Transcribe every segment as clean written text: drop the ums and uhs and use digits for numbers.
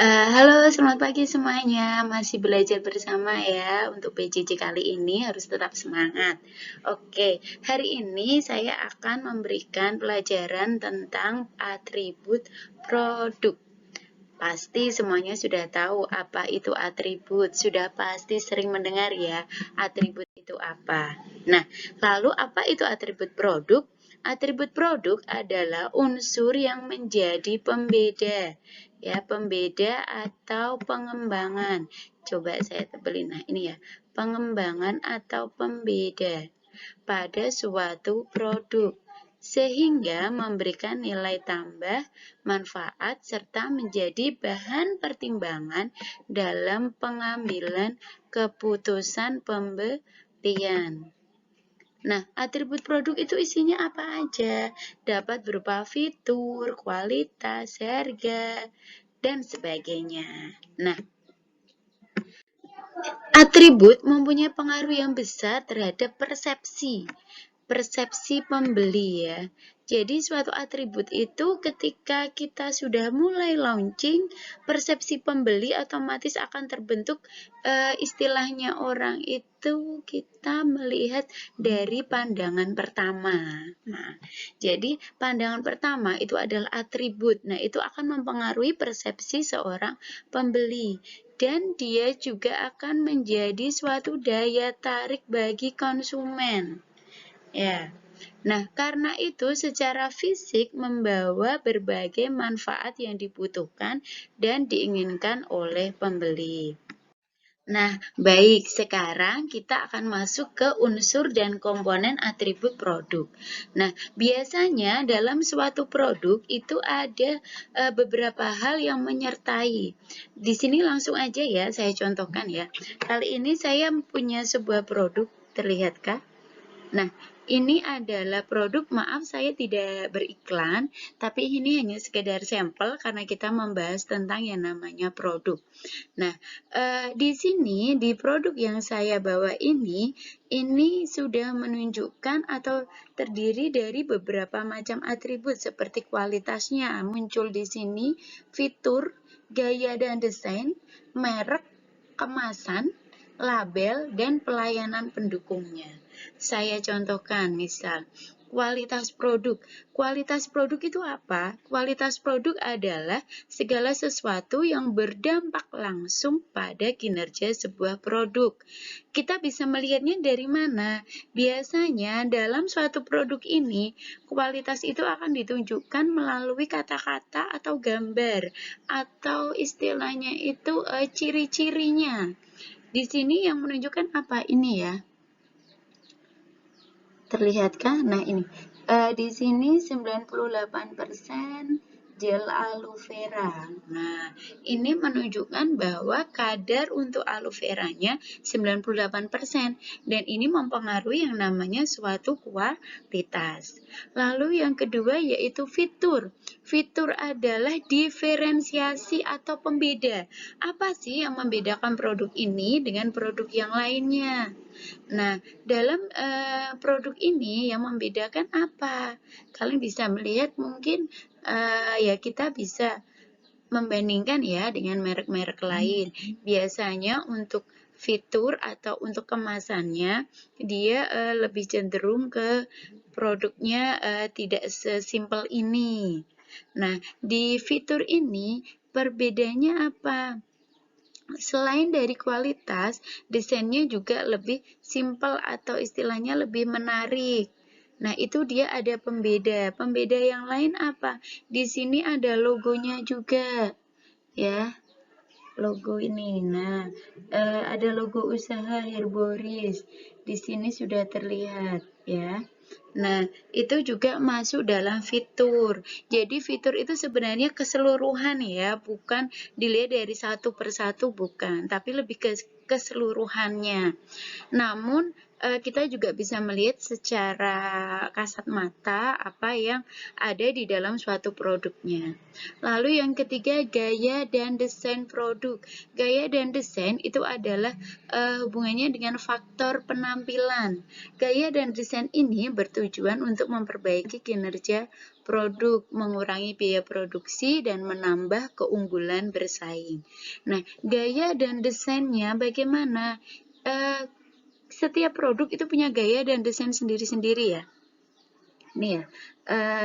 Halo, selamat pagi semuanya. Masih belajar bersama ya. Untuk PJJ kali ini harus tetap semangat. Oke, hari ini saya akan memberikan pelajaran tentang atribut produk. Pasti semuanya sudah tahu apa itu atribut. Sudah pasti sering mendengar ya, atribut itu apa. Nah, lalu apa itu atribut produk? Atribut produk adalah unsur yang menjadi pembeda, ya, pembeda atau pengembangan. Coba saya tebelin. Nah, ini ya, pengembangan atau pembeda pada suatu produk, sehingga memberikan nilai tambah, manfaat, serta menjadi bahan pertimbangan dalam pengambilan keputusan pembelian. Nah, atribut produk itu isinya apa aja? Dapat berupa fitur, kualitas, harga, dan sebagainya. Nah, atribut mempunyai pengaruh yang besar terhadap persepsi pembeli ya. Jadi suatu atribut itu ketika kita sudah mulai launching, persepsi pembeli otomatis akan terbentuk. Istilahnya orang itu kita melihat dari pandangan pertama. Nah, jadi pandangan pertama itu adalah atribut. Nah, itu akan mempengaruhi persepsi seorang pembeli. Dan dia juga akan menjadi suatu daya tarik bagi konsumen. Ya. Nah, karena itu secara fisik membawa berbagai manfaat yang dibutuhkan dan diinginkan oleh pembeli. Nah, baik, sekarang kita akan masuk ke unsur dan komponen atribut produk. Nah, biasanya dalam suatu produk itu ada beberapa hal yang menyertai. Di sini langsung aja ya, saya contohkan ya. Kali ini saya punya sebuah produk, terlihatkah? Nah, ini adalah produk, maaf saya tidak beriklan, tapi ini hanya sekedar sampel karena kita membahas tentang yang namanya produk. Nah, di sini di produk yang saya bawa ini sudah menunjukkan atau terdiri dari beberapa macam atribut seperti kualitasnya muncul di sini, fitur, gaya dan desain, merek, kemasan, label, dan pelayanan pendukungnya. Saya contohkan misal, kualitas produk. Kualitas produk itu apa? Kualitas produk adalah segala sesuatu yang berdampak langsung pada kinerja sebuah produk. Kita bisa melihatnya dari mana? Biasanya dalam suatu produk ini, kualitas itu akan ditunjukkan melalui kata-kata atau gambar, atau istilahnya itu ciri-cirinya. Di sini yang menunjukkan apa ini ya? Terlihatkah? Nah, ini. Di sini 98% gel aloe vera. Nah, ini menunjukkan bahwa kadar untuk aloe veranya 98% dan ini mempengaruhi yang namanya suatu kualitas. Lalu yang kedua yaitu fitur. Fitur adalah diferensiasi atau pembeda. Apa sih yang membedakan produk ini dengan produk yang lainnya? Nah, dalam produk ini yang membedakan apa? Kalian bisa melihat mungkin ya kita bisa membandingkan ya dengan merek-merek lain. Biasanya untuk fitur atau untuk kemasannya dia lebih cenderung ke produknya tidak sesimpel ini. Nah, di fitur ini perbedaannya apa? Selain dari kualitas, desainnya juga lebih simpel atau istilahnya lebih menarik. Nah, itu dia ada pembeda. Pembeda yang lain apa? Di sini ada logonya juga, ya. Logo ini. Nah, ada logo usaha Herboris. Di sini sudah terlihat, ya. Nah, itu juga masuk dalam fitur. Jadi fitur itu sebenarnya keseluruhan ya, bukan dilihat dari satu persatu bukan, tapi lebih ke keseluruhannya. Namun kita juga bisa melihat secara kasat mata apa yang ada di dalam suatu produknya. Lalu yang ketiga, gaya dan desain produk. Gaya dan desain itu adalah hubungannya dengan faktor penampilan. Gaya dan desain ini bertujuan untuk memperbaiki kinerja produk, mengurangi biaya produksi, dan menambah keunggulan bersaing. Nah, gaya dan desainnya bagaimana? Setiap produk itu punya gaya dan desain sendiri-sendiri ya. Nih ya,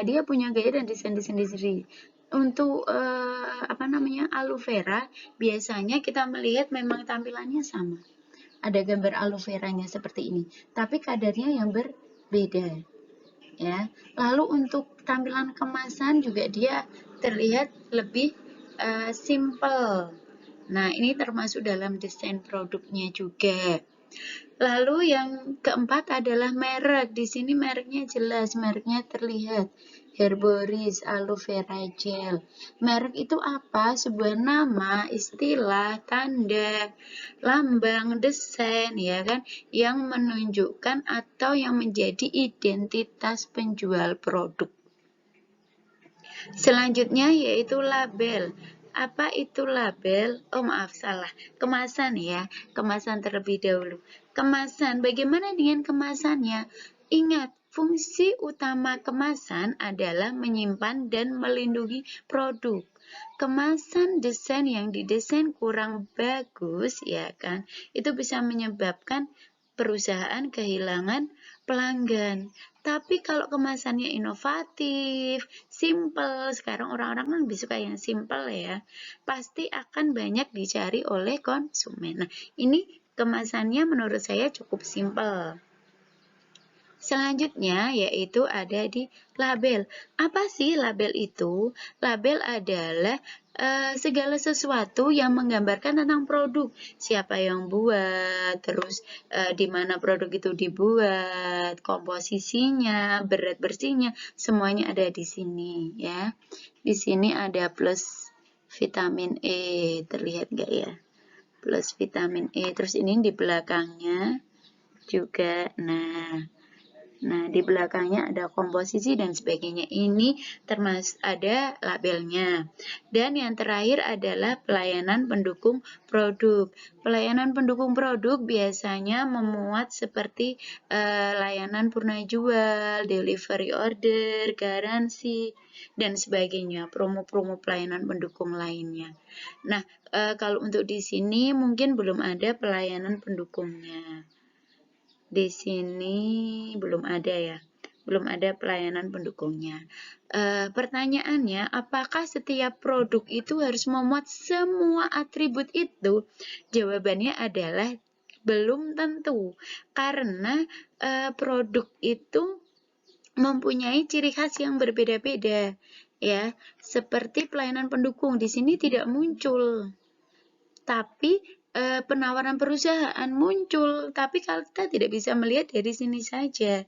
dia punya gaya dan desain sendiri-sendiri. Untuk aloe vera, biasanya kita melihat memang tampilannya sama. Ada gambar aloe veranya seperti ini, tapi kadarnya yang berbeda. Ya. Lalu untuk tampilan kemasan juga dia terlihat lebih simple. Nah, ini termasuk dalam desain produknya juga. Lalu yang keempat adalah merek. Di sini mereknya jelas, mereknya terlihat. Herboris Aloe Vera Gel. Merek itu apa? Sebuah nama, istilah, tanda, lambang, desain, ya kan, yang menunjukkan atau yang menjadi identitas penjual produk. Selanjutnya yaitu label. Apa itu label? Oh maaf, salah. Kemasan ya, kemasan terlebih dahulu. Kemasan, bagaimana dengan kemasannya? Ingat, fungsi utama kemasan adalah menyimpan dan melindungi produk. Kemasan desain yang didesain kurang bagus, ya kan, itu bisa menyebabkan perusahaan kehilangan pelanggan. Tapi kalau kemasannya inovatif, simple, sekarang orang-orang kan lebih suka yang simple ya, pasti akan banyak dicari oleh konsumen. Nah, ini kemasannya menurut saya cukup simple. Selanjutnya yaitu ada di label. Apa sih label itu? Label adalah segala sesuatu yang menggambarkan tentang produk. Siapa yang buat, terus di mana produk itu dibuat, komposisinya, berat bersihnya, semuanya ada di sini ya. Di sini ada plus vitamin E, terlihat nggak ya? Plus vitamin E, terus ini di belakangnya juga. Nah, di belakangnya ada komposisi dan sebagainya. Ini termasuk ada labelnya. Dan yang terakhir adalah pelayanan pendukung produk. Pelayanan pendukung produk biasanya memuat seperti layanan purna jual, delivery order, garansi, dan sebagainya. Promo-promo pelayanan pendukung lainnya. Nah, kalau untuk di sini mungkin belum ada pelayanan pendukungnya. Di sini belum ada ya, belum ada pelayanan pendukungnya. Pertanyaannya, apakah setiap produk itu harus memuat semua atribut itu? Jawabannya adalah belum tentu, karena produk itu mempunyai ciri khas yang berbeda-beda, ya. Seperti pelayanan pendukung di sini tidak muncul, tapi penawaran perusahaan muncul, tapi kita tidak bisa melihat dari sini saja.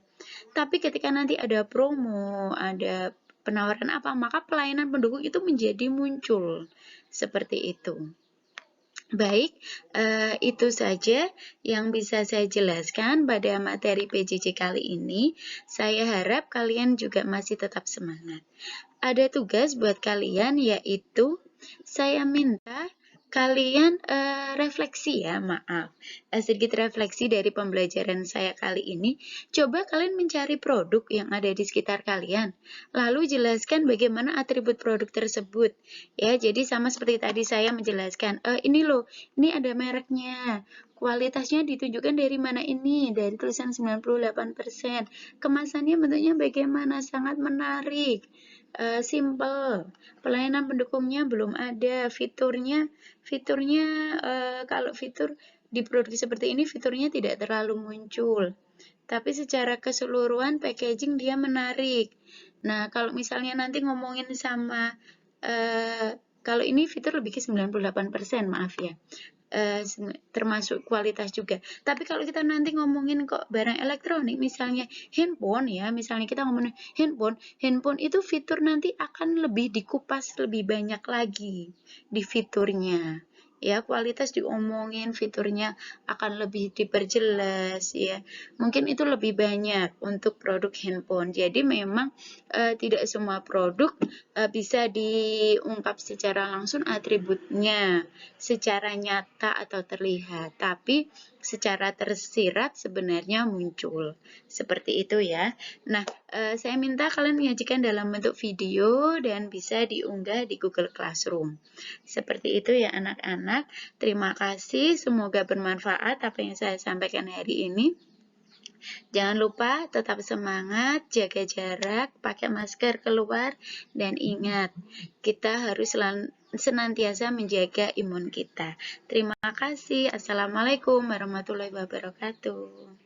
Tapi ketika nanti ada promo, ada penawaran apa, maka pelayanan pendukung itu menjadi muncul. Seperti itu. Baik, itu saja yang bisa saya jelaskan pada materi PJJ kali ini. Saya harap kalian juga masih tetap semangat. Ada tugas buat kalian, yaitu saya minta kalian refleksi ya, maaf. Sedikit refleksi dari pembelajaran saya kali ini. Coba kalian mencari produk yang ada di sekitar kalian. Lalu jelaskan bagaimana atribut produk tersebut. Ya, jadi sama seperti tadi saya menjelaskan, ini loh, ini ada mereknya. Kualitasnya ditunjukkan dari mana ini? Dari tulisan 98%. Kemasannya bentuknya bagaimana? Sangat menarik. Simple. Pelayanan pendukungnya belum ada. Fiturnya kalau fitur di produk seperti ini fiturnya tidak terlalu muncul. Tapi secara keseluruhan packaging dia menarik. Nah, kalau misalnya nanti ngomongin sama kalau ini fitur lebih ke 98%, maaf ya. Termasuk kualitas juga. Tapi kalau kita nanti ngomongin kok barang elektronik, misalnya handphone ya, misalnya kita ngomongin handphone itu fitur nanti akan lebih dikupas lebih banyak lagi di fiturnya. ya, kualitas diomongin, fiturnya akan lebih diperjelas ya. Mungkin itu lebih banyak untuk produk handphone. Jadi memang tidak semua produk bisa diungkap secara langsung atributnya secara nyata atau terlihat, tapi secara tersirat sebenarnya muncul. Seperti itu ya. Nah, saya minta kalian menyajikan dalam bentuk video dan bisa diunggah di Google Classroom. Seperti itu ya anak-anak. Terima kasih, semoga bermanfaat apa yang saya sampaikan hari ini. Jangan lupa tetap semangat, jaga jarak, pakai masker keluar, dan ingat, kita harus senantiasa menjaga imun kita. Terima kasih. Assalamualaikum warahmatullahi wabarakatuh.